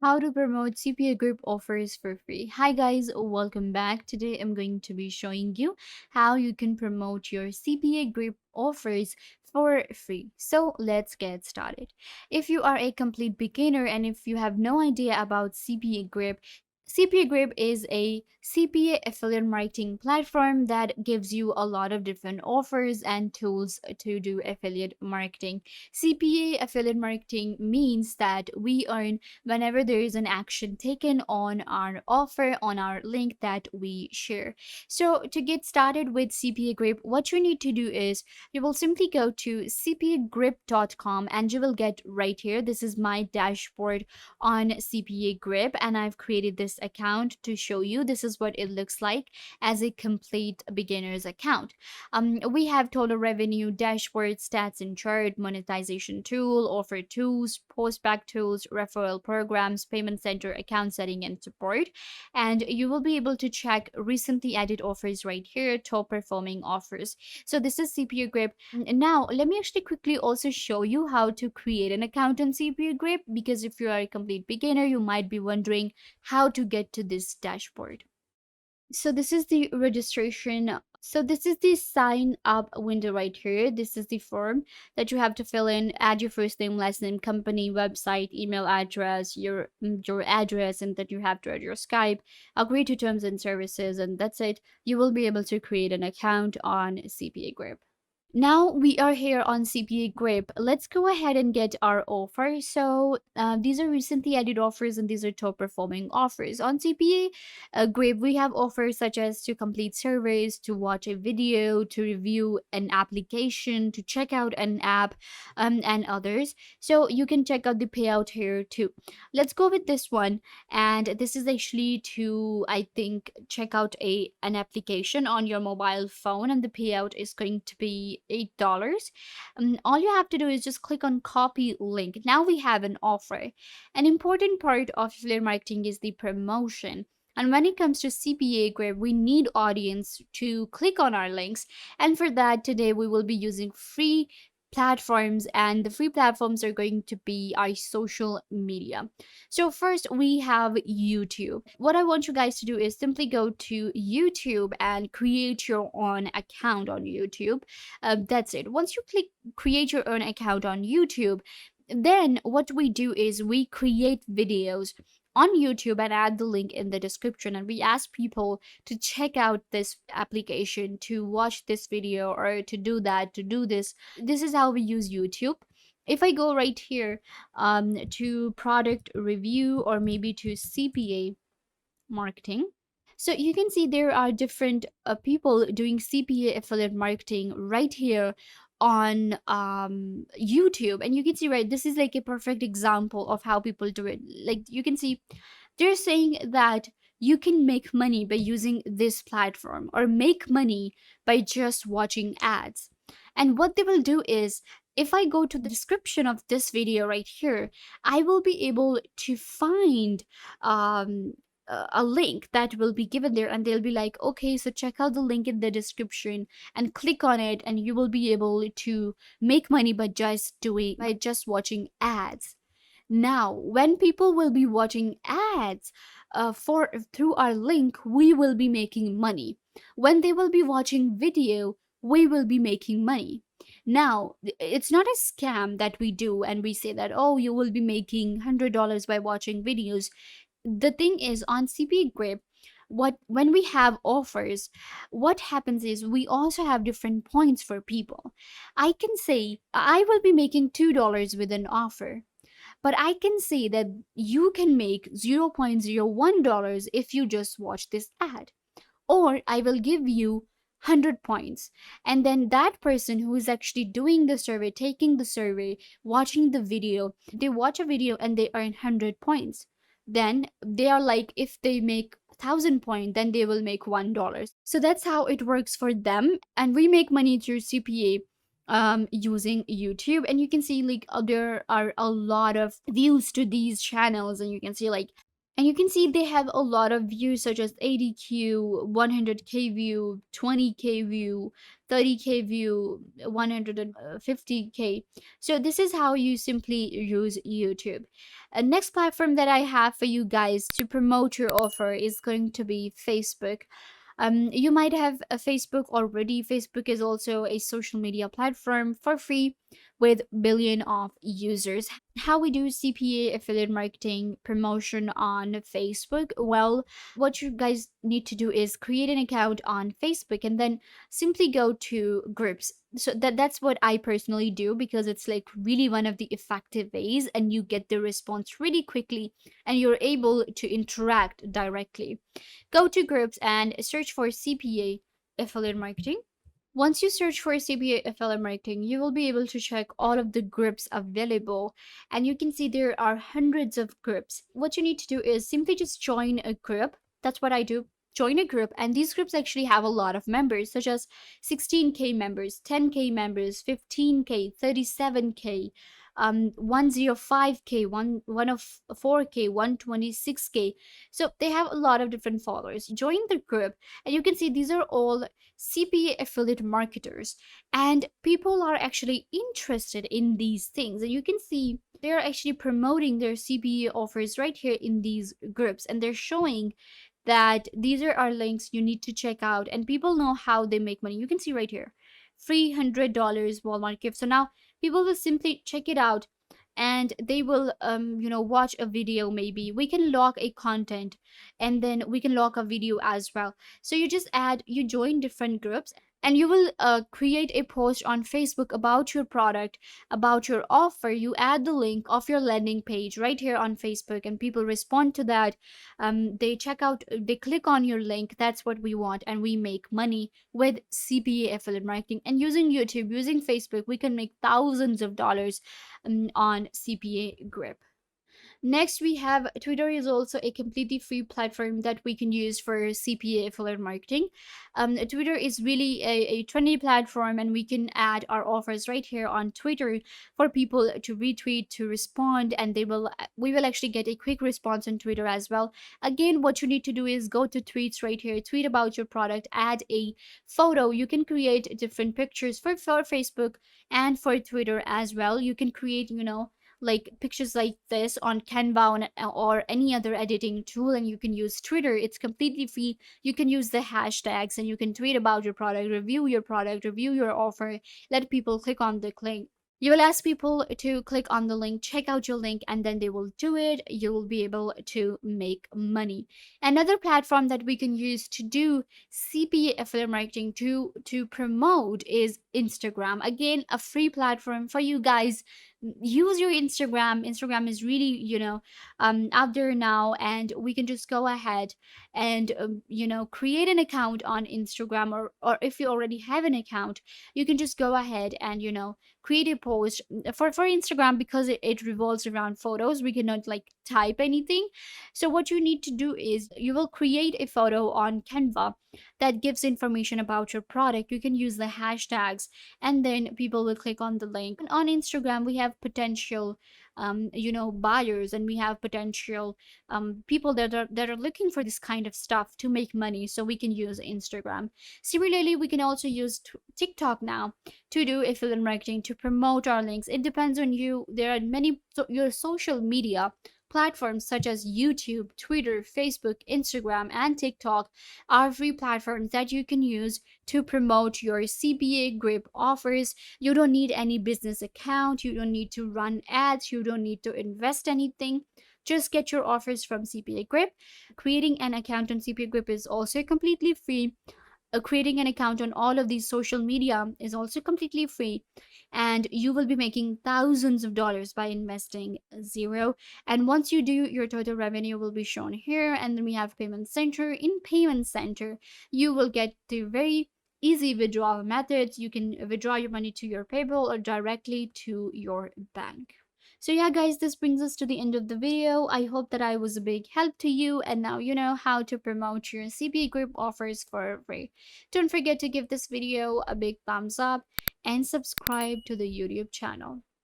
How to promote CPA group offers for free. Hi guys, welcome back. Today I'm going to be showing you how you can promote your CPA group offers for free. So let's get started. If you are a complete beginner and if you have no idea about CPA group, CPA Group is a CPA affiliate marketing platform that gives you a lot of different offers and tools to do affiliate marketing. CPA affiliate marketing means that we earn whenever there is an action taken on our offer on our link that we share. So to get started with CPA Grip, what you need to do is you will simply go to cpagrip.com and you will get right here. This is my dashboard on CPA Grip, and I've created this account to show you. This is what it looks like as a complete beginner's account. We have total revenue, dashboard, stats and chart, monetization tool, offer tools, postback tools, referral programs, payment center, account setting, and support. And you will be able to check recently added offers right here, top performing offers. So this is CPU Grip. Now, let me actually quickly also show you how to create an account on CPU Grip, because if you are a complete beginner, you might be wondering how to get to this dashboard. So this is the registration. So this is the sign up window right here. This is the form that you have to fill in. Add your first name, last name, company, website, email address, your address, and that you have to add your Skype. Agree to terms and services, and that's it. You will be able to create an account on CPA Grip. Now we are here on CPA Grip. Let's go ahead and get our offer. So these are recently added offers and these are top performing offers. On CPA Grip, we have offers such as to complete surveys, to watch a video, to review an application, to check out an app, and others. So you can check out the payout here too. Let's go with this one. And this is actually to, I think, check out an application on your mobile phone, and the payout is going to be $8. All you have to do is just click on copy link. Now we have an offer. An important part of affiliate marketing is the promotion. And when it comes to CPA Grip, we need audience to click on our links. And for that, today we will be using free platforms, and the free platforms are going to be our social media. So first we have YouTube. What I want you guys to do is simply go to YouTube and create your own account on YouTube. That's it. Once you click create your own account on YouTube, then what we do is we create videos on YouTube and add the link in the description, and we ask people to check out this application, to watch this video, or to do that, to do this. This is how we use YouTube. If I go right here to product review or maybe to CPA marketing, so you can see there are different people doing CPA affiliate marketing right here on YouTube, and you can see right, this is like a perfect example of how people do it. Like you can see they're saying that you can make money by using this platform or make money by just watching ads. And what they will do is, if I go to the description of this video right here, I will be able to find um a link that will be given there, and they'll be like, okay, so check out the link in the description and click on it, and you will be able to make money by just watching ads. Now when people will be watching ads for through our link, we will be making money. When they will be watching video, we will be making money. Now it's not a scam that we do and we say that, oh, you will be making $100 by watching videos. The thing is, on CP Grip, what when we have offers, what happens is we also have different points for people. I can say I will be making $2 with an offer, but I can say that you can make $0.01 if you just watch this ad. Or I will give you 100 points. And then that person who is actually doing the survey, taking the survey, watching the video, they watch a video and they earn 100 points. Then they are like, if they make 1,000 points, then they will make $1. So that's how it works for them. And we make money through CPA using YouTube. And you can see like there are a lot of views to these channels, and you can see like And you can see they have a lot of views such as 80Q, 100K view, 20K view, 30K view, 150K. So this is how you simply use YouTube. Next platform that I have for you guys to promote your offer is going to be Facebook. You might have a Facebook already. Facebook is also a social media platform for free with billion of users. How we do CPA affiliate marketing promotion on Facebook? Well, what you guys need to do is create an account on Facebook and then simply go to groups. So that's what I personally do because it's like really one of the effective ways and you get the response really quickly and you're able to interact directly. Go to groups and search for CPA affiliate marketing. Once you search for CPA affiliate marketing, you will be able to check all of the groups available and you can see there are hundreds of groups. What you need to do is simply just join a group. That's what I do. Join a group, and these groups actually have a lot of members, such as 16K members, 10K members, 15K, 37K, 105K, 104K, 126K. So they have a lot of different followers. Join the group, and you can see these are all CPA affiliate marketers, and people are actually interested in these things. And you can see they're actually promoting their CPA offers right here in these groups, and they're showing that these are our links you need to check out, and people know how they make money. You can see right here, free $100 Walmart gift. So now people will simply check it out and they will watch a video. Maybe we can log a content and then we can log a video as well. So you join different groups and you will create a post on Facebook about your product, about your offer. You add the link of your landing page right here on Facebook and people respond to that. They check out, they click on your link. That's what we want, and we make money with CPA affiliate marketing. And using YouTube, using Facebook, we can make thousands of dollars on CPA grip. Next, we have Twitter is also a completely free platform that we can use for CPA affiliate marketing. Twitter is really a trendy platform, and we can add our offers right here on Twitter for people to retweet, to respond, and we will actually get a quick response on Twitter as well. Again, what you need to do is go to tweets right here, tweet about your product, add a photo. You can create different pictures for Facebook and for Twitter as well. You can create, like pictures like this on Canva or any other editing tool, and you can use Twitter. It's completely free. You can use the hashtags and you can tweet about your product, review your offer, let people click on the link. You will ask people to click on the link, check out your link, and then they will do it. You will be able to make money. Another platform that we can use to do CPA affiliate marketing to promote is Instagram. Again, a free platform for you guys. Use your Instagram. Instagram is really, out there now, and we can just go ahead and create an account on Instagram, or if you already have an account, you can just go ahead and create a post for Instagram, because it revolves around photos. We cannot like type anything. So what you need to do is you will create a photo on Canva that gives information about your product. You can use the hashtags and then people will click on the link. And on Instagram, we have potential buyers, and we have potential people that are looking for this kind of stuff to make money, so we can use Instagram. Similarly, we can also use TikTok now to do affiliate marketing, to promote our links. It depends on you. There are many your social media platforms such as YouTube, Twitter, Facebook, Instagram, and TikTok are free platforms that you can use to promote your CPA grip offers. You don't need any business account, you don't need to run ads, you don't need to invest anything. Just get your offers from CPA grip. Creating an account on CPA grip is also completely free. Creating an account on all of these social media is also completely free, and you will be making thousands of dollars by investing zero. And once you do, your total revenue will be shown here, and then we have payment center. In payment center, you will get the very easy withdrawal methods. You can withdraw your money to your PayPal or directly to your bank. So yeah guys, this brings us to the end of the video. I hope that I was a big help to you, and now you know how to promote your CPA group offers for free. Don't forget to give this video a big thumbs up and subscribe to the YouTube channel.